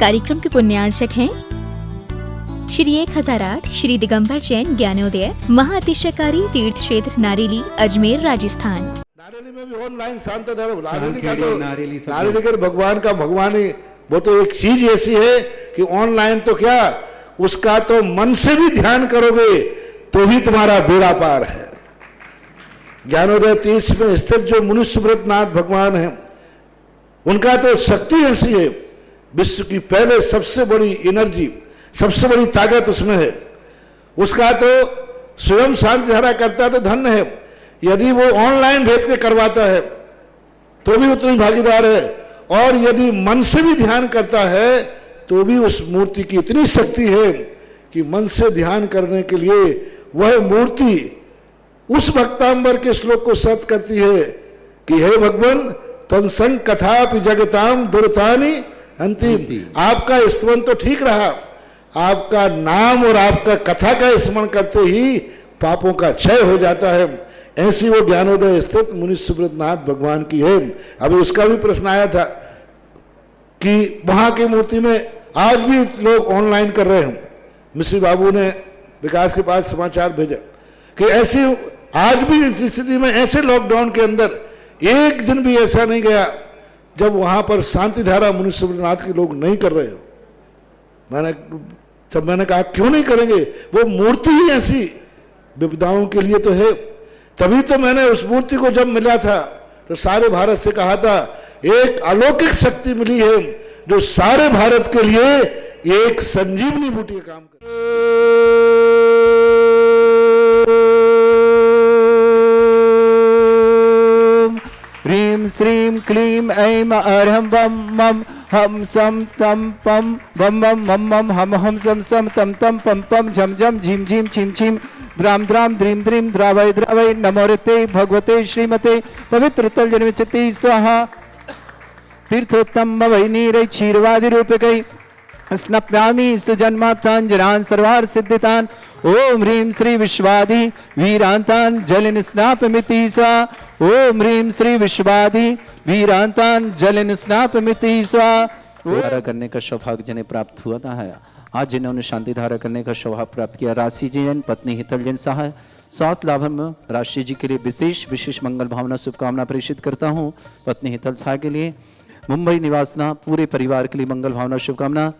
कार्यक्रम के पुण्यार्चक हैं श्री 1008 श्री दिगंबर जैन ज्ञानोदय महाअतिशयकारी तीर्थ क्षेत्र नारेली अजमेर राजस्थान। नारेली में भी ऑनलाइन शांत धर्म नारेली का भगवान का भगवान ही वो तो एक चीज ऐसी है कि ऑनलाइन तो क्या उसका तो मन से भी ध्यान करोगे तो भी तुम्हारा बेड़ा पार है। ज्ञानोदय तीर्थ में स्थित जो मुनि सुब्रतनाथ भगवान है उनका तो शक्ति ऐसी है, विश्व की पहले सबसे बड़ी एनर्जी सबसे बड़ी ताकत उसमें है। उसका तो स्वयं शांति धारा करता तो धन्य है, यदि वो ऑनलाइन भेज के करवाता है तो भी उतनी भागीदार है, और यदि मन से भी ध्यान करता है तो भी उस मूर्ति की इतनी शक्ति है कि मन से ध्यान करने के लिए वह मूर्ति उस भक्तांबर के श्लोक को सत करती है कि हे भगवान तत्संग कथापि जगताम दुर्तानि अंतिम। आपका स्मरण तो ठीक रहा, आपका नाम और आपका कथा का स्मरण करते ही पापों का क्षय हो जाता है। ऐसी वो ज्ञानोदय स्थित मुनि सुब्रतनाथ भगवान की है। अभी उसका भी प्रश्न आया था कि वहां की मूर्ति में आज भी लोग ऑनलाइन कर रहे हैं। मिश्री बाबू ने विकास के पास समाचार भेजा कि ऐसी आज भी इस स्थिति में ऐसे लॉकडाउन के अंदर एक दिन भी ऐसा नहीं गया जब वहां पर शांति धारा मुनि सुब्रतनाथ के लोग नहीं कर रहे हो। मैंने कहा क्यों नहीं करेंगे, वो मूर्ति ही ऐसी विपदाओं के लिए तो है। तभी तो मैंने उस मूर्ति को जब मिला था तो सारे भारत से कहा था एक अलौकिक शक्ति मिली है जो सारे भारत के लिए एक संजीवनी बूटी का काम करे। ह्रीं श्रीं क्लीं ऐं अर्हं वं मं हम सम तम पम वम वम मम मम हम हम सम सम तम तम पम पम झम झम झीम झीम छीम छीम द्राम द्राम द्रीम द्रीम द्रावय द्रावय नमोरते भगवते श्रीमते पवित्र तल जन्मचति स्वाहा तीर्थोत्तम वै नीरै क्षीरवादि रूपकै स्नप्यामि सुजन्मात्तांजनान् सर्वार्थ सिद्धितान् ओम ह्रीं श्री विश्वादि वीरांतान् जलिन स्नापमिति सा ओम ह्रीं श्री विश्वादि वीरांतान् जलिन स्नापमिति सा। धारा करने का सौभाग्य जिन्हें प्राप्त हुआ था आज जिन्होंने शांति धारा करने का सौभाग्य प्राप्त किया, राशि जी जैन पत्नी हितल जैन सहाय सात लाभम राशि जी के लिए विशेष मंगल भावना शुभकामना प्रेषित करता हूँ। पत्नी हितल सहाय के लिए मुंबई निवासना पूरे परिवार के लिए मंगल भावना शुभकामना।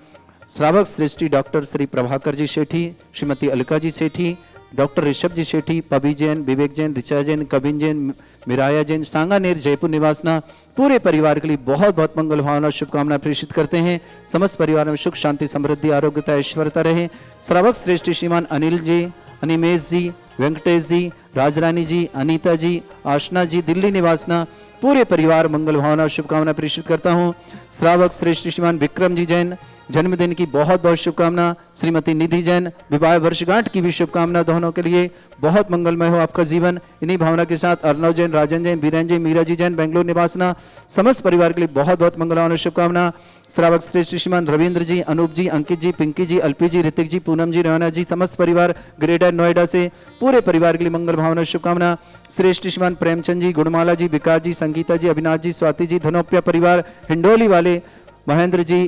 श्रावक श्रेष्ठी डॉक्टर श्री प्रभाकर जी सेठी, श्रीमती अलका जी सेठी, डॉक्टर ऋषभ जी सेठी, पबी जैन, विवेक जैन, ऋचा जैन, कबिन जैन, मिराया जैन, सांगानेर जयपुर निवासना पूरे परिवार के लिए बहुत बहुत मंगल भावना शुभकामना प्रेषित करते हैं। समस्त परिवार में सुख शांति समृद्धि आरोग्यता ऐश्वर्यता रहे। श्रावक श्रेष्ठी श्रीमान अनिल जी, अनिमेश जी, वेंकटेश जी, राजरानी जी, अनीता जी, आशना जी दिल्ली निवासना पूरे परिवार मंगल भावना शुभकामना प्रेषित करता हूँ। श्रावक श्रेष्ठ श्रीमान विक्रम जी जैन जन्मदिन की बहुत बहुत शुभकामना। श्रीमती निधि जैन विवाह वर्षगांठ की भी शुभकामना। दोनों के लिए बहुत मंगलमय हो आपका जीवन। इन्हीं भावना के साथ अर्णव जैन, राजन जैन, बीरेन जैन, मीरा जी जैन बेंगलुरु निवासना समस्त परिवार के लिए बहुत बहुत मंगलमय शुभकामना। श्रावक श्रेष्ठ श्रीमान रविंद्र जी, अनूप जी, अंकित जी, पिंकी जी, अल्पी जी, ऋतिक जी, पूनम जी, रवाना जी समस्त परिवार ग्रेटर नोएडा से पूरे परिवार के लिए मंगल भावना शुभकामना। श्रेष्ठ श्रीमान प्रेमचंद जी, गुणमाला जी, विकास जी, संगीता जी, अविनाश जी, स्वाति जी, धनोपिया परिवार हिंडोली वाले, महेंद्र जी,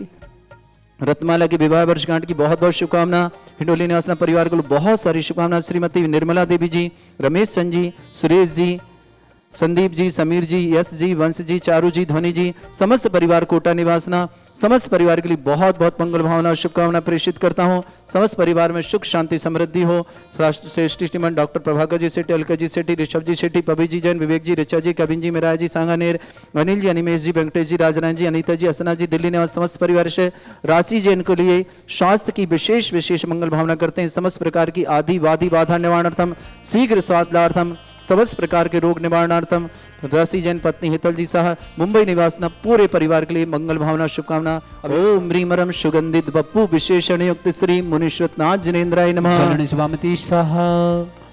रत्नमाला की विवाह वर्षगांठ की बहुत बहुत शुभकामना। हिंडोली निवासना परिवार को बहुत सारी शुभकामना। श्रीमती निर्मला देवी जी, रमेश चंद जी, सुरेश जी, संदीप जी, समीर जी, यश जी, वंश जी, चारू जी, ध्वनि जी समस्त परिवार कोटा निवासना समस्त परिवार के लिए बहुत बहुत मंगल भावना शुभकामना प्रेषित करता हूँ। समस्त परिवार में सुख शांति समृद्धि हो। श्रेष्ठ श्रीमान डॉक्टर प्रभाकर जी सेठी, अलका जी सेठी, ऋषभ जी सेठी, पबी जी जैन, विवेक जी, ऋचा जी, कबिन जी, मिराया जी, सांगानेर, अनिल जी, अनिमेश जी, वेंकटेश जी, राजरान जी, अनीता जी, असना जी दिल्ली निवास समस्त परिवार से राशि जैन के लिए स्वास्थ्य की विशेष मंगल भावना करते हैं। समस्त प्रकार की आदि वादी बाधा निवारणार्थम शीघ्र स्वास्थ्यार्थम समस्त प्रकार के रोग निवारणार्थम राशि जैन पत्नी हितल जी साह मुंबई निवासना पूरे परिवार के लिए मंगल भावना शुभकामना। ओम ह्रीमरम सुगंधित बप्पू विशेषण युक्त श्री मुनीश्वरनाथ जिनेन्द्राय नमः। स्वामिति साह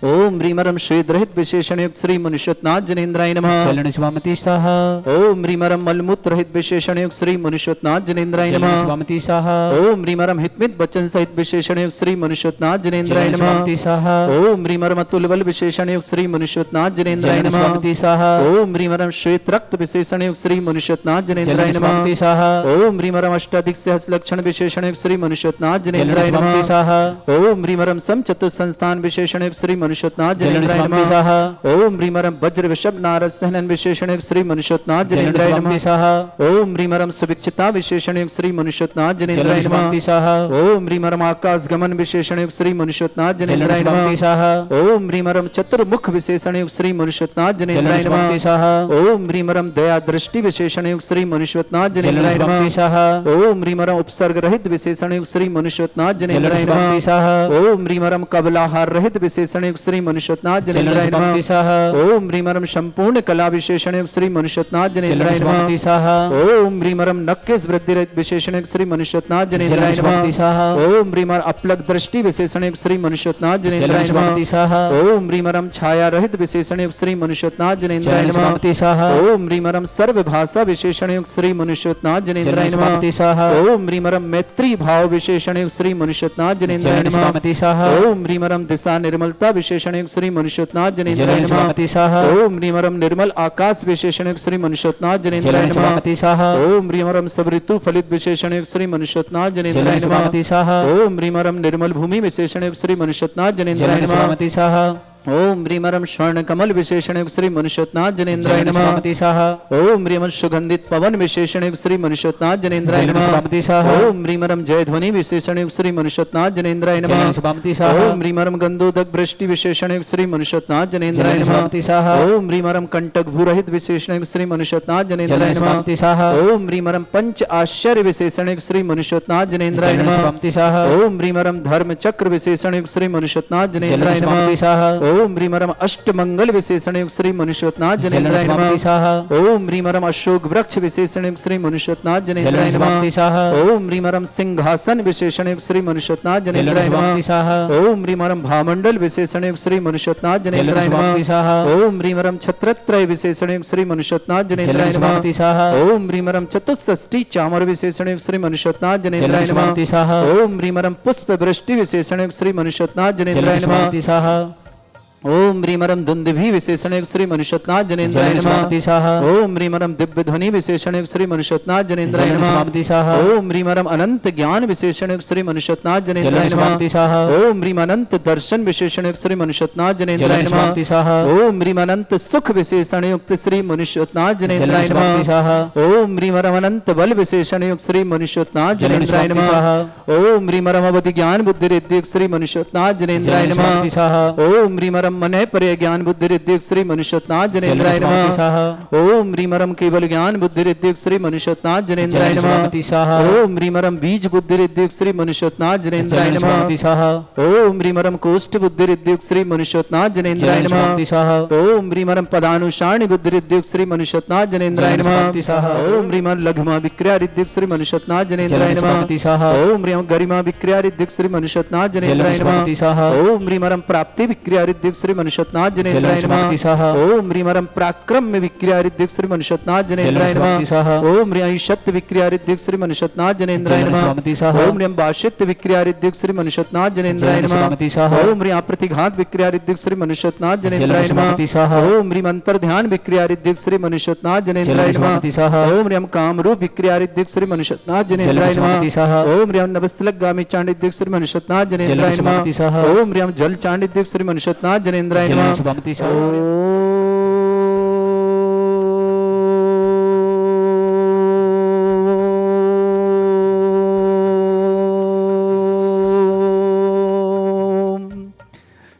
ओम ह्रीमरम श्वेत रहित विशेषण युक्त श्री मनुष्योत्नाथ जनेन्द्राय नमः। चलन स्वामति स्वाहा। ओम ह्रीमरम मलमूत्र रहित विशेषण युक्त श्री मनुष्योत्नाथ जनेन्द्राय चलन नमः। स्वामति स्वाहा। ओम ह्रीमरम हितमित वचन सहित विशेषण युक्त श्री मनुष्योत्नाथ जनेन्द्राय चलन नमः। स्वामति स्वाहा। ओम ह्रीमरम अतुल बल विशेषण युक्त श्री मनुष्योत्नाथ जनेन्द्राय चलन नमः। स्वामति स्वाहा। ओम ह्रीमरम श्वेत रक्त विशेषण युक्त श्री मनुष्योत्नाथ जनेन्द्राय चलन नमः। स्वामति स्वाहा। ओम ह्रीमरम अष्टाधिक सहस्र लक्षण विशेषण युक्त श्री मनुष्योत्नाथ जनेन्द्राय चलन स्वामति नमः। स्वाहा। ओम ह्रीमरम सम चतुर्थ संस्थान विशेषण युक्त श्री मनुष्योत्नाथ चलन जनेन्द्राय स्वामति नमः। स्वाहा। ओम ह्रीमरम वज्र विषभ नारद सहनन विशेषण युक्त श्री मनुष्योत्नाथ चलन जनेन्द्राय स्वामति नमः। स्वाहा। ओम ह्रीमरम सुभिक्षिता विशेषण युक्त श्री मनुष्योत्नाथ जनेन्द्राय चलन नमः। स्वामति स्वाहा। ओम ह्रीमरम आकाश गमन विशेषण युक्त श्री मनुष्योत्नाथ जनेन्द्राय चलन स्वामति नमः। स्वाहा। ओम ह्रीमरम चतुर्मुख विशेषण युक्त श्री मनुष्योत्नाथ जनेन्द्राय चलन स्वामति नमः। स्वाहा। ओम ह्रीमरम दया दृष्टि विशेषण युक्त श्री मनुष्योत्नाथ जनेन्द्राय चलन स्वामति नमः। स्वाहा। ओम ह्रीमरम उपसर्ग रहित विशेषण युक्त श्री मनुष्योत्नाथ जनेन्द्राय चलन स्वामति नमः। स्वाहा। ओम ह्रीमरम कबलाहार रहित विशेषण युक्त श्री मनुष्योत्नाथ जनेन्द्राय चलन स्वामति नमः। स्वाहा। ओम ह्रीमरम संपूर्ण कला विशेषण युक्त श्री मनुष्योत्नाथ जनेन्द्राय चलन नमः। स्वामति स्वाहा। ओम ह्रीमरम नक्केश वृद्धि रहित विशेषण युक्त श्री मनुष्योत्नाथ जनेन्द्राय चलन स्वामति नमः। स्वाहा। ओम ह्रीमर अपलक दृष्टि विशेषण युक्त श्री मनुष्योत्नाथ जनेन्द्राय चलन नमः। स्वामति स्वाहा। ओम ह्रीमरम छाया रहित विशेषण युक्त श्री मनुष्योत्नाथ जनेन्द्राय चलन नमः। स्वामति स्वाहा। ओम ह्रीमरम सर्व भाषा विशेषण युक्त श्री मनुष्योत्नाथ जनेन्द्राय चलन नमः। स्वामति स्वाहा। ओम ह्रीमरम मैत्री भाव विशेषण युक्त श्री मनुष्योत्नाथ जनेन्द्राय चलन नमः। स्वामति स्वाहा। ओम ह्रीमरम दिशा निर्मलता विशेषण युक्त श्री मनुष्योत्नाथ जनेन्द्राय चलन नमः। स्वामति स्वाहा। ओम ह्रीमरम निर्मल आकाश विशेषण युक्त श्री मनुष्योत्नाथ जनेन्द्राय चलन नमः। स्वामति स्वाहा। ओम ह्रीमरम सब ऋतु फलित विशेषण युक्त श्री मनुष्योत्नाथ जनेन्द्राय चलन नमः। स्वामति स्वाहा। ओम ह्रीमरम निर्मल भूमि विशेषण युक्त श्री मनुष्योत्नाथ जनेन्द्राय चलन नमः। स्वामति स्वाहा। ओम ह्रीमरम स्वर्ण कमल विशेषण युक्त श्री मनुष्योत्नाथ जनेन्द्राय चलन नमः। स्वामति स्वाहा। ओम ह्रीमरम सुगंधित पवन विशेषण युक्त श्री मनुष्योत्नाथ जनेन्द्राय चलन नमः। स्वामति स्वाहा। ओम ह्रीमरम जय ध्वनि विशेषण युक्त श्री मनुष्योत्नाथ जनेन्द्राय चलन नमः। स्वामति स्वाहा। ओम ह्रीमरम गंधोदक वृष्टि विशेषण युक्त श्री मनुष्योत्नाथ जनेन्द्राय चलन नमः। स्वामति स्वाहा। ओम ह्रीमरम कंटक भूरहित विशेषण युक्त श्री मनुष्योत्नाथ जनेन्द्राय चलन नमः। स्वामति स्वाहा। ओम ह्रीमरम पंच आश्चर्य विशेषण युक्त श्री मनुष्योत्नाथ जनेन्द्राय चलन नमः। स्वामति स्वाहा। ओम ह्रीमरम धर्म चक्र विशेषण युक्त श्री मनुष्योत्नाथ जनेन्द्राय चलन नमः। स्वामति स्वाहा। ओम ह्रीमरम अष्ट मंगल विशेषण युक्त श्री मनुष्योत्नाथ जनेन्द्राय चलन स्वामति नमः। स्वाहा। ओम ह्रीमरम अशोक वृक्ष विशेषण युक्त श्री मनुष्योत्नाथ जनेन्द्राय चलन नमः। स्वामति स्वाहा। ओम ह्रीमरम सिंहासन विशेषण युक्त श्री मनुष्योत्नाथ जनेन्द्राय चलन नमः। स्वामति स्वाहा। ओम ह्रीमरम भामंडल विशेषण युक्त श्री मनुष्योत्नाथ जनेन्द्राय चलन स्वामति नमः। स्वाहा। ओम ह्रीमरम छत्रत्रय विशेषण युक्त श्री मनुष्योत्नाथ जनेन्द्राय चलन नमः। स्वामति स्वाहा। ओम ह्रीमरम चतुष्षष्टि चामर विशेषण युक्त श्री मनुष्योत्नाथ जनेन्द्राय चलन नमः। स्वामति स्वाहा। ओम ह्रीमरम पुष्प वृष्टि विशेषण युक्त श्री मनुष्योत्नाथ जनेन्द्राय चलन नमः। स्वामति स्वाहा। ओम ह्रीमरम दुंदुभि विशेषण युक्त श्री मनुष्योत्नाथ जनेन्द्राय चलन नमः। स्वामति स्वाहा। ओम ह्रीमरम दिव्य ध्वनि विशेषण युक्त श्री मनुष्योत्नाथ जनेन्द्राय चलन नमः। स्वामति स्वाहा। ओम ह्रीमरम अनंत ज्ञान विशेषण युक्त श्री मनुष्योत्नाथ जनेन्द्राय चलन नमः। स्वामति स्वाहा। ओम ह्रीम अनंत दर्शन विशेषण युक्त श्री मनुष्योत्नाथ जनेन्द्राय चलन नमः। स्वामति स्वाहा। ओम ह्रीम अनंत सुख विशेषण युक्त श्री मनुष्योत्नाथ जनेन्द्राय चलन स्वामति नमः। स्वाहा। ओम ह्रीमरम अनंत बल विशेषण युक्त श्री मनुष्योत्नाथ चलन जनेन्द्राय स्वामति नमः। स्वाहा। ओम ह्रीमरम अवधि ज्ञान बुद्धि रिद्धि युक्त श्री मनुष्योत्नाथ जनेन्द्राय चलन नमः। स्वामति स्वाहा। ओम ह्रीमरम मन पर्य ज्ञान बुद्धि रिद्धि युक्त श्री मनुष्योत्नाथ जनेन्द्राय चलन स्वामति नमः। स्वाहा। ओम ह्रीमरम केवल ज्ञान बुद्धि रिद्धि युक्त श्री मनुष्योत्नाथ जनेन्द्राय चलन नमः। स्वामति स्वाहा। ओम ह्रीमरम बीज बुद्धि रिद्धि युक्त श्री मनुष्योत्नाथ जनेन्द्राय चलन नमः। स्वामति स्वाहा। ओम ह्रीमरम कोष्ठ बुद्धि रिद्धि युक्त श्री मनुष्योत्नाथ जनेन्द्राय चलन नमः। स्वामति स्वाहा। ओम ह्रीमरम पदानुसारणी बुद्धि रिद्धि युक्त श्री मनुष्योत्नाथ जनेन्द्राय चलन नमः। स्वामति स्वाहा। ओम ह्रीमर लघुमा विक्रिया रिद्धि युक्त श्री मनुष्योत्नाथ जनेन्द्राय चलन नमः। स्वामति स्वाहा। ओम ह्रीम गरिमा विक्रिया रिद्धि युक्त श्री मनुष्योत्नाथ जनेन्द्राय चलन नमः। स्वामति स्वाहा। ओम ह्रीमरम प्राप्ति विक्रिया रिद्धि युक्त श्री मनुष्योत्नाथ जनेन्द्राय चलन नमः। स्वामति स्वाहा। ओम ह्रीमरम पराक्रम में विक्रिया रिद्धि युक्त श्री मनुष्योत्नाथ जनेन्द्राय चलन स्वामति स्वाहा। नमः। ओम ह्रीम सत्य विक्रिया रिद्धि युक्त श्री मनुष्योत्नाथ जनेन्द्राय चलन नमः। स्वामति स्वाहा। ओम ह्रीम बाशित्य विक्रिया रिद्धि युक्त श्री मनुष्योत्नाथ जनेन्द्राय चलन नमः। स्वामति स्वाहा। ओम ह्रीम प्रतिघात विक्रिया रिद्धि युक्त श्री मनुष्योत्नाथ जनेन्द्राय चलन नमः। स्वामति स्वाहा। ओम ह्रीम अंतर ध्यान विक्रिया रिद्धि युक्त श्री मनुष्योत्नाथ जनेन्द्राय चलन नमः। स्वामति स्वाहा। ओम ह्रीम कामरूप विक्रिया रिद्धि युक्त श्री मनुष्योत्नाथ जनेन्द्राय चलन स्वामति नमः। स्वाहा। ओम ह्रीम नवस्तलक गामी चांडिद्य युक्त श्री मनुष्योत्नाथ जनेन्द्राय चलन स्वामति नमः। स्वाहा। ओम ह्रीम जल चांडिद्य युक्त श्री मनुष्योत्नाथ जनेन्द्राय चलन नमः। स्वामति स्वाहा।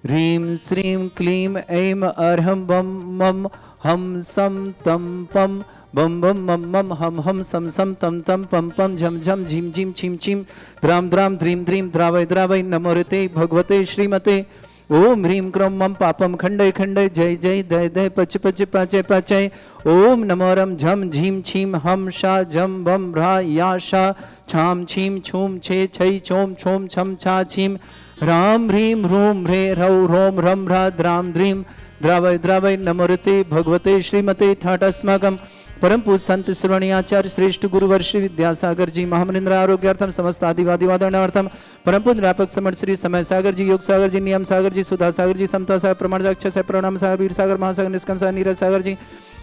ह्रीं श्रीं क्लीं ऐं अर्हं बम मम हम सम तम पम बम बम मम मम हम सम सम तम तम पम पम झम झम झीम झीम छीम छीम द्राम द्राम द्रीम द्रीम द्रावय द्रावय नमोरते भगवते श्रीमते ओम ह्रीं क्रों मम पापम खंडय खंडय जय जय दय दय पच पच पाचय पाचय ओम नमोरम झम झीम छीम हम शा झम बम भ्रा या शा छाम छीम छूम छे छै छोम छोम छम छा छीम राम ह्रीं रूं ह्रे रौ रोम रम ह्रा द्राम द्रीं द्रावय द्रावय नमोरते भगवते श्रीमते ठाटस्माकं परम पूज संत श्रवणीय आचार्य श्रेष्ठ गुरुवर श्री विद्यासागर जी महामनिंद्र आरोग्यार्थम समस्त आदिवादी वादनार्थम परम पूज व्यापक समर्थ श्री समय सागर जी योग सागर जी नियम सागर जी सुधा सागर जी समता सागर प्रमाण अक्षय सागर प्रणाम सागर वीर सागर महासागर निष्कम सागर नीरज सागर जी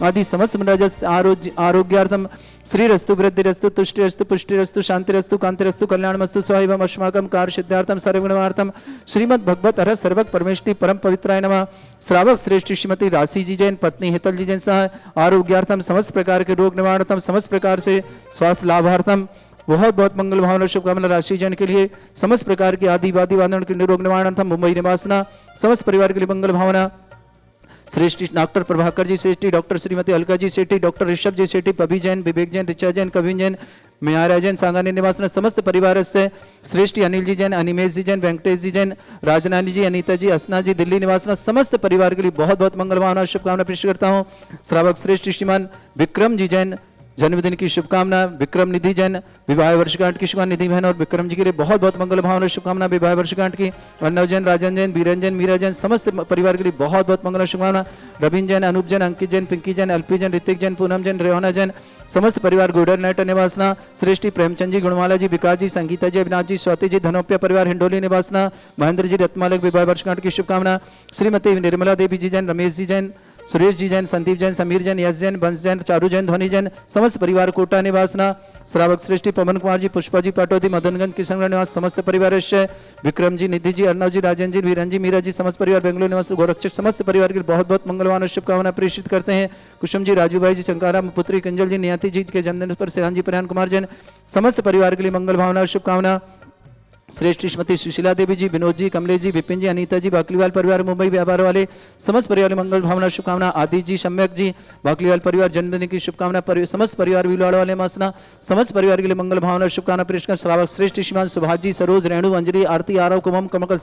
आदि समस्त राजस आरोग्यार्थम श्री रस्तु वृद्धि रस्तु तुष्टि रस्तु पुष्टि रस्तु शांति रस्तु कांति रस्तु कल्याणमस्तु स्वाहिवम अस्माकं कार्य सिद्धार्थम सर्वगुणार्थम श्रीमद् भगवत हर सर्वक परमेष्टि परम पवित्राय नमः। श्रावक श्रेष्ठ श्रीमती राशि जी जैन पत्नी हेतल जी जैन सह आरोग्यार्थम समस्त प्रकार के रोग निवारणार्थम समस्त प्रकार से स्वास्थ्य लाभार्थम बहुत बहुत मंगल भावना शुभकामना राशि जैन के लिए समस्त प्रकार के आदिवादी वादन के रोग निवारणार्थम मुंबई निवासना समस्त परिवार के लिए मंगल भावना। श्रेष्ठ डॉक्टर प्रभाकर जी सेठी, डॉक्टर श्रीमती अलका जी सेठी, डॉक्टर ऋषभ जी सेठी, पभी जैन, विवेक जैन, ऋचा जैन, कविन जैन, मियारा जैन, सांगानी निवासन समस्त परिवार से श्रेष्ठ अनिल जी जैन, अनिमेश जी जैन, वेंकटेश जी जैन, राजनानी जी, अनीता जी, असना जी, दिल्ली निवासन समस्त परिवार के लिए बहुत बहुत मंगल भावना शुभकामना पेश करता हूँ। श्रावक श्रेष्ठ श्रीमान विक्रम जी जैन जन्मदिन की शुभकामना, विक्रम निधि जैन विवाह वर्षगांठ की शुभकामना निधि बहन और विक्रम जी के लिए बहुत बहुत मंगल भावना शुभकामना विवाह वर्षगांठ की। अर्णव जैन, राजन जैन, बीरन जैन, मीरा जैन समस्त परिवार के लिए बहुत बहुत मंगल शुभकामना। रवीन जैन, अनूप जैन, अंकित जैन, पिंकी जैन, अल्पी जैन, ऋतिक जैन, पूनम जैन, रेहाना जैन समस्त परिवार गोडर नाइट निवासना, श्रेष्ठी प्रेमचंद जी, गुणमाला जी, विकास जी, संगीता जी, अविनाश जी, स्वाति जी, धनोप्या परिवार हिंडोली निवासना, महेंद्र जी, रत्मालक विवाह वर्षगांठ की शुभकामना। श्रीमती निर्मला देवी जी जैन, रमेश जी जैन, सुरेश जी जैन, संदीप जैन, समीर जैन, यश जैन, बंश जैन, चारू जैन, ध्वनि जैन समस्त परिवार कोटा निवासना। श्रावक श्रेष्ठी पवन कुमार जी, पुष्पा जी, पाटोदी, मदनगंज, किशनगढ़ निवास समस्त परिवार विक्रम जी, निधि जी, अर्णव जी, राजन जी, वीरन जी, मीरा जी समस्त परिवार बेंगलुरु निवास गोरक्षक समस्त परिवार के बहुत बहुत मंगलवान शुभकामना प्रेषित करते हैं। कुसुम जी, राजू भाई जी, शंकाराम पुत्री कंजल जी, नियति जी के जन्मदिन पर सेहान जी, प्रयान कुमार जैन समस्त परिवार के लिए मंगल भावना शुभकामना। श्रेष्ठ श्रीमती सुशीला देवी जी, विनोद जी, कमलेश जी, विपिन जी, अनीता जी, बाकलीवाल परिवार मुंबई व्यापार वाले समस्त परिवार मंगल भावना शुभकामना। आदि जी, सम्यक जी, बाकलीवाल परिवार जन्मदिन की शुभकामना। समस्त परिवार विलाड़ वाले मासना समस्त परिवार के लिए मंगल भावना शुभकामना प्रेषकर। श्रावक श्रेष्ठ श्रीमान सुभाष जी, सरोज, रेणु, अंजलि, आरती, आरव, कुमम, कमल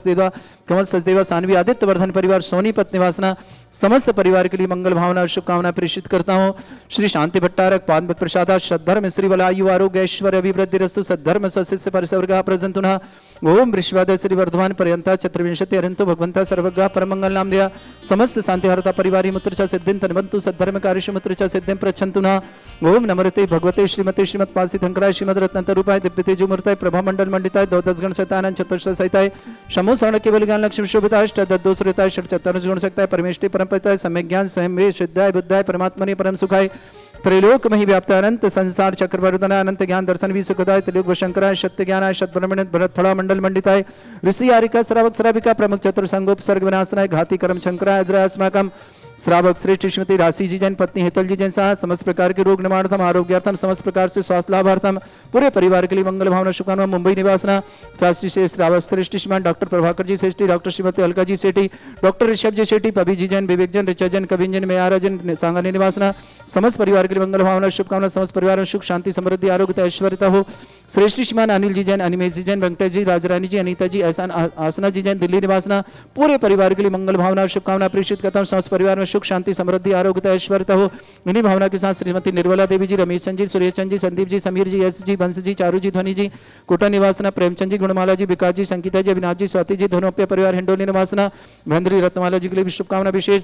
सचदेवा, सानवी, आदित्य वर्धन परिवार सोनीपत निवासना समस्त परिवार के लिए मंगल भावना और शुभकामना प्रेषित करता हूँ। श्री शांति भट्टारक पाद प्रसादा सद्धर्म श्री वलायु आरोग्य ऐश्वर्य अभिवृद्धि रस्तु सद्धर्म सशिष्य परिसर्गा प्रजंतुना ओम वृषवाद श्री वर्धमान पर्यंता चतुर्विंशति अरंतो भगवंता सर्वज्ञ परमंगल नाम दिया समस्त शांतिहरता परिवारी मुत्रचा सिद्धिं तन्वन्तु सद्धर्म कार्यशु मुत्रचा सिद्धिं प्रच्छन्तु न ओम नमरते भगवते श्रीमते श्रीमत् पासी धंकराय श्रीमद रत्नंत रूपाय दिव्य तेजो मूर्ताय प्रभा मंडल मंडिताय द्वादश गण सतानंद चतुर्थ सहिताय शमो शरण केवल ज्ञान लक्ष्मी शोभिताय अष्टदोषरिताय षट चतुर्थ गुण सकताय परमेष्टि परमपिताय सम्यक ज्ञान स्वयं में सिद्धाय बुद्धाय परमात्मने परम सुखाय त्रैलोक मही व्याप्त अनंत संसार चक्रवर्धन अनंत ज्ञान दर्शन भी सुखदाय त्रिलोक शंकराय सत्य ज्ञानाय शतब्रह्मण्य भरत फला मंडल मंडिताय ऋषि आरिका श्रावक श्राविका प्रमुख चतुर्संगोप सर्ग विनाशनाय घाती कर्म शंकराय अजरा अस्माकम। श्रावक श्रेष्ठ श्रीमती राशि जी जैन पत्नी हेतल जी जैन साथ समस्त प्रकार के रोग निवारणार्थम आरोग्यार्थम समस्त प्रकार से स्वास्थ्य लाभार्थम पूरे परिवार के लिए मंगल भावना शुभकामना। मुंबई निवासना शास्त्री श्रेष्ठ श्रावक श्रेष्ठ श्रीमान डॉक्टर प्रभाकर जी सेठी, डॉक्टर श्रीमती अलका जी सेठी, डॉक्टर ऋषभ जी सेठी, पभी जी जैन, विवेक जैन, ऋचा जैन, कविन जैन, मेयारा जैन, सांगानी निवासना समस्त परिवार के लिए मंगल भावना शुभकामना। समस्त परिवार में सुख शांति समृद्धि आरोग्य ऐश्वर्यता हो। श्रेष्ठ श्रीमान अनिल जी जैन, अनिमेश जी जैन, वेंकटेश जी, राजरानी जी, अनीता जी, एहसान आसना जी जैन, दिल्ली निवासना पूरे परिवार के लिए मंगल भावना शुभकामना प्रेषित करता हूँ। समस्त परिवार में सुख शांति समृद्धि आरोग्य ऐश्वर्यता हो। इन्हीं भावना के साथ श्रीमती निर्मला देवी जी, रमेश चंद जी, सुरेश चंद जी, संदीप जी, समीर जी, यश जी, बंश जी, चारू जी, ध्वनि जी, कोटा निवासना, प्रेमचंद जी, गुणमाला जी, विकास जी, संगीता जी, अविनाश जी, स्वाति जी, धनोप्य परिवार हिंडोली निवासना, महेंद्र रत्नमाला जी के लिए भी शुभकामना विशेष।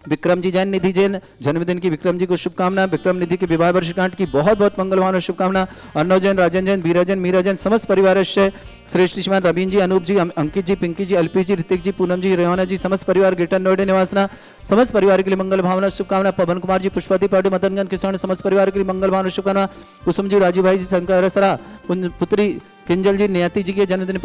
विक्रम जी जैन, निधि जैन जन्मदिन की विक्रम जी को शुभकामना। विक्रम निधि के विवाह वर्षगांठ की बहुत बहुत मंगल भावना शुभकामना। अर्णव जैन, राजन जैन, बीरा जैन, मीरा जैन समस्त परिवार श्रेष्ठ श्रीमान रवीन जी, अनूप जी, अंकित जी, पिंकी जी, अल्पी जी, ऋतिक जी, पूनम जी, रेहाना जी समस्त परिवार ग्रेटर नोएडा निवासना समस्त परिवार के लिए मंगल भावना शुभकामना। पवन कुमार जी, पुष्पादी पाटू, मदनगंज किसान समस्त परिवार के लिए मंगल भावना शुभकामना। कुसुम जी, राजू भाई जी, शंकर सरा पुत्री किंजल जी, नियति जी के जन्मदिन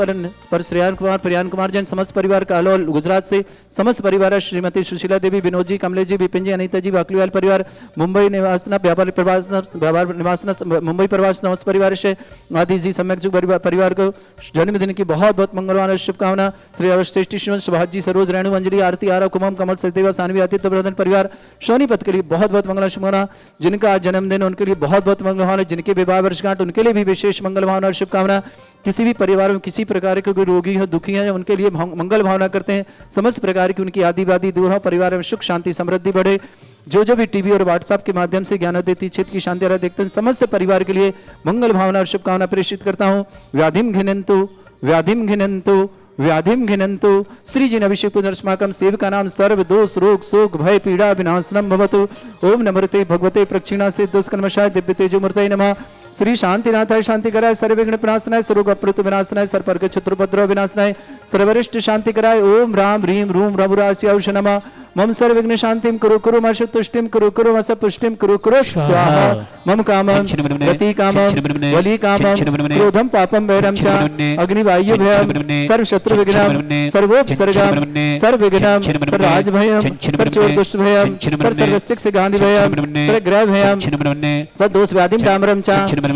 पर श्रेयान कुमार, प्रयान कुमार जैन समस्त परिवार कालोल गुजरात से समस्त परिवार श्रीमती सुशीला देवी, विनोद जी, कमलेश जी, विपिन जी, अनीता जी, वाकलीवाल परिवार मुंबई निवासना, व्यापार निवासना मुंबई प्रवास समस्त परिवार से आदि जी सम्यक जी परिवार को जन्मदिन की बहुत बहुत मंगलवान शुभकामना। श्री श्रेष्ठी श्रीमंत सुभाष जी, सरोज, रेणु, अंजलि, आरती, आरव, कुमम, कमल सचदेवा, सानवी, आदित्य वर्धन परिवार सोनीपत के लिए बहुत बहुत मंगल शुभकामना। जिनका आज जन्मदिन उनके लिए बहुत बहुत मंगल भावना, जिनके विवाह वर्षगांठ उनके लिए भी विशेष मंगल भावना और शुभकामना। किसी भी परिवार में किसी प्रकार के कोई रोगी हो, दुखी है, उनके लिए मंगल भावना करते हैं। समस्त प्रकार की उनकी आदिवादी दूर हो, परिवार में सुख शांति समृद्धि बढ़े। जो भी टीवी और व्हाट्सएप के माध्यम से ज्ञानोदय क्षेत्र की शांति देखते हैं समस्त परिवार के लिए मंगल भावना और शुभकामना प्रेषित करता हूँ। व्याधिम घिनंतु व्याधिम घिनन्तु श्रीजिन अभिषेक पुनर्स्माकं सेवकानां सर्व दोष रोग शोक भय पीड़ा विनाशनम भवतु। ओम नमस्ते भगवते प्रक्षिणा से दुष्कर्मशाय दिव्य तेजोमूर्तये नमः। श्री शांतिनाथाय शांतिकराय सर्वविघ्न विनाशनाय सर्व अप्रुत विनाशनाय सर्पर्क शत्रुपद्रव विनाशनाय सर्वरिष्ट शांतिकराय ओम राम ह्रीम रूम रघुरास्याय नमः। मम सर्वविघ्न शांतिम कुरु कुरु मश तुष्टिम कुरु कुरु मस पुष्टिम कुरु कुरु स्वाहा। मम कामं रति कामं वली कामं क्रोधम पापम वैरम च अग्निवायु भयम सर्व शत्रु विघ्नम सर्वोपसर्गम सर्वविघ्नम सर्वराज भयम सर्वचोर दुष्ट भयम सर्वसिक्ष गांधी भयम सर्वग्रह भयम सदोष व्याधिम दामरम च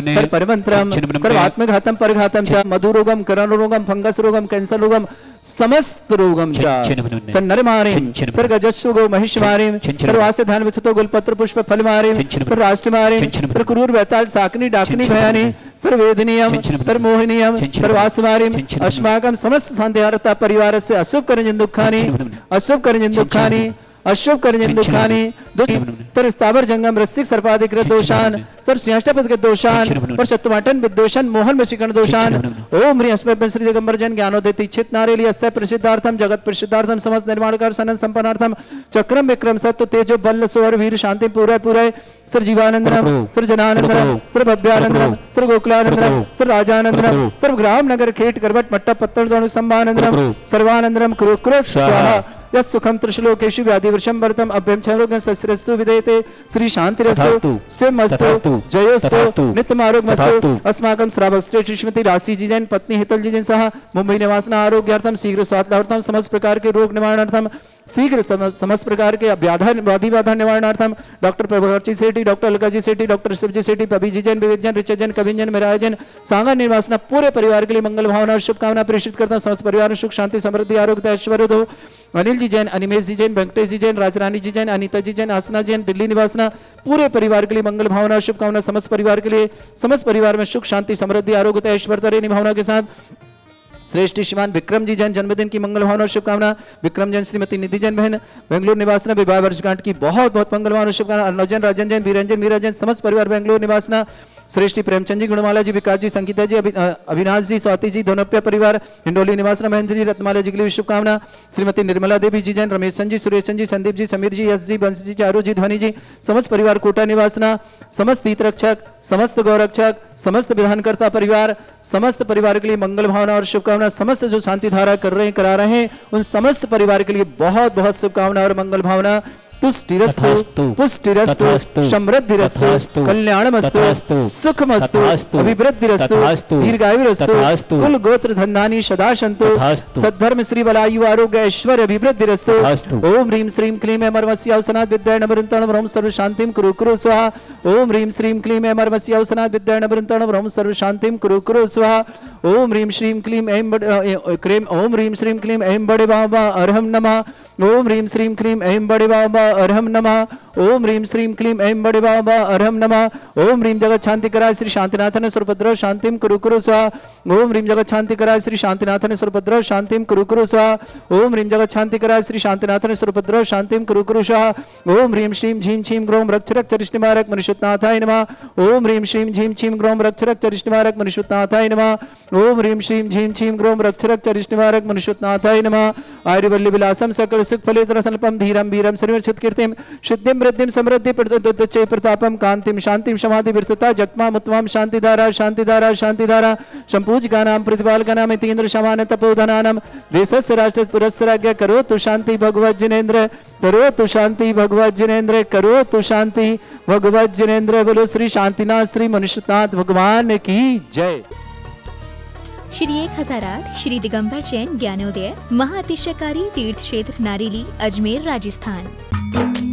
सर्वपरमंत्रम सर्वात्मघातम परघातम च मधुरोगम करणरोगम फंगस रोगम कैंसर रोगम समस्त रोगम च सन्नरमारिम सर्गजस्सुगो महिषमारिम सर्वास्य धान विचतो गुलपत्र पुष्प फलमारिम सर्वाष्टमारिम सर्वक्रूर वैताल साकनी डाकनी भयानी सर्ववेदनीयम सर्वमोहनीयम सर्वास्मारिम अस्माकं समस्त संध्यारता परिवारस्य अशुभ करंजन दुःखानि अशुभ करंजन दुःखानि तर स्थावर जंगम रसिक सर्पाधिकृत दोषान सर सिंहाष्टपद के दोषान पर शत्रुवाटन विद्वेषण मोहन वशीकरण दोषान ओम ह्रीं अस्मै श्री दिगंबर जन ज्ञानोदय इच्छित नारेली अस्य प्रसिद्धार्थम जगत प्रसिद्धार्थम समस्त निर्माणकार सनन संपन्नार्थम चक्रम विक्रम सत्व तेजो बल सोर वीर शांति पूरा पूरे सर जीवानंदनम सर जनानंदनम सर भव्यानंदनम सर गोकुलानंदनम सर राजानंदनम सर ग्राम नगर खेट करवट मट्टा पत्तल दोणु संभानंदनम सर्वानंदनम कुरु कुरु स्वाहा यस् सुखम त्रिशलोकेषु व्याधि वृषम वर्तम अभ्यम क्षरोगं सस्रस्तु विदेते श्री शांतिरस्तु सिमस्तु जयोस्तु नित्यम आरोग्यमस्तु अस्माकं श्रावक श्रेष्ठ श्रीमती राशि जी जैन पत्नी हितल जी जैन सह मुंबई निवासना आरोग्यार्थम शीघ्र स्वास्थ्यार्थम समस्त प्रकार के रोग निवारणार्थम शीघ्र समस्त प्रकार के व्याधि बाधा निवारणार्थम डॉक्टर प्रभाकर जी सेठी डॉक्टर अलका जी सेठी डॉक्टर शिव जी सेठी पबी जी जैन विवेक जैन रिचा जैन कविन जैन मेराय जैन सांगा निवासना पूरे परिवार के लिए मंगल भावना और शुभकामना प्रेषित करता हूं। समस्त परिवार में सुख शांति समृद्धि आरोग्य ऐश्वर्य दो। अनिल जी जैन अनिमेश जी जैन वेंकटेश जी जैन राजरानी जी जैन अनीता जी जैन आसना जैन दिल्ली निवासना पूरे परिवार के लिए मंगल भावना और शुभकामना। समस्त परिवार के लिए समस्त परिवार में सुख शांति समृद्धि आरोग्य ऐश्वर्य भावना के साथ श्रेष्ठ श्रीमान विक्रम जी जैन जन्मदिन की मंगल भावना और शुभकामना। विक्रम जैन श्रीमती निधि जैन बहन बेंगलुरु निवासना विवाह वर्षगांठ की बहुत बहुत मंगल भावना और शुभकामना। अर्नव राजन जैन वीरंजन मीरा जैन समस्त परिवार बेंगलुरु निवासना। श्रेष्ठी प्रेमचंद जी गुणमाला जी विकास जी संगीता जी अविनाश जी स्वाति जी दोनोप्या परिवार हिंडोली निवासना महेंद्र जी रत्नमाला जी के लिए शुभकामना। श्रीमती निर्मला देवी जी जैन रमेश चंद जी सुरेश चंद जी संदीप जी समीर जी यश जी बंसी जी चारू जी ध्वनि जी समस्त परिवार कोटा निवासना। समस्त तीर्थरक्षक समस्त गौरक्षक समस्त विधानकर्ता परिवार समस्त परिवार के लिए मंगल भावना और शुभकामना। समस्त जो शांति धारा कर रहे हैं करा रहे हैं उन समस्त परिवार के लिए बहुत बहुत शुभकामना और मंगल भावना। तुष्टिरस्तु पुष्टिरस्तु समृद्धिरस्तु कल्याणमस्तु सुखमस्तु अभिवृद्धिरस्तु दीर्घायुरस्तु कुल गोत्र धन्धानि सदा सन्तु सद्धर्म श्री बलायु आरोग्य ऐश्वर्य अभिवृद्धिरस्तु। ओम ह्रीं श्रीं क्लीं अमरमस्य अवसनात् विद्याय नमृन्तणं ह्रौं सर्व शांतिं कुरु कुरु स्वाहा। ओम ह्रीं श्रीं क्लीं अमरमस्य अवसनात् विद्याय नमृन्तणं ह्रौं सर्व शांतिं कुरु कुरु स्वाहा। ओम ह्रीं श्रीं क्लीं ऐं ओम ह्रीं श्रीं क्लीं ऐं बड़े बाबा अरहम नमः। ओम ह्रीं श्रीं क्लीं ऐं बड़े बाबा अरहम नमः। ओम ह्रीं श्रीं क्लीं ऐं बड़े बाबा अरहम नमः। ओम ह्रीं जगत शांति कराय श्री शांतिनाथन सुरभद्र शांतिं कुरु कुरु स्वाहा। ओम ह्रीं जगत शांति कराय श्री शांतिनाथन सुरभद्र शांतिं कुरु कुरु स्वाहा। ओम ह्रीं जगत शांति कराय श्री शांतिनाथन सुरभद्र शांतिं कुरु कुरु स्वाहा। ओम ह्रीं श्रीं झीं छीं ग्रौं रक्षरक चरिष्टमारक मनुष्यनाथाय नमः। ओम ह्रीं श्रीं झीं छीं ग्रौं रक्षरक चरिष्टमारक मनुष्यनाथाय नमः। ओम ह्रीं श्रीं झीं छीं ग्रौं रक्षरक चरिष्टमारक मनुष्यनाथाय नमः। आयुर्वल्ली विलासम सकल सुख फलित संल्पम धीरम वीरम सर्वसिद्ध कीर्तिम सिद्धिं वृद्धिं समृद्धि प्रदोच्चै प्रतापम कांतिम शांतिम समाधि विरतता जगमा मुत्वाम शांतिधारा शांतिधारा शांतिधारा संपूजिकानां प्रतिपालकानां इतीन्द्र शमान तपोधनानां देशस्य राष्ट्र पुरस्सराज्ञ करोतु शांति भगवत जिनेन्द्र करोतु शांति भगवत जिनेन्द्र करोतु शांति भगवत जिनेन्द्र। बोलो श्री शांतिनाथ श्री मनुष्यनाथ भगवान की जय। श्री 1008 श्री दिगंबर जैन ज्ञानोदय महाअतिशयकारी तीर्थ क्षेत्र नारेली अजमेर राजस्थान।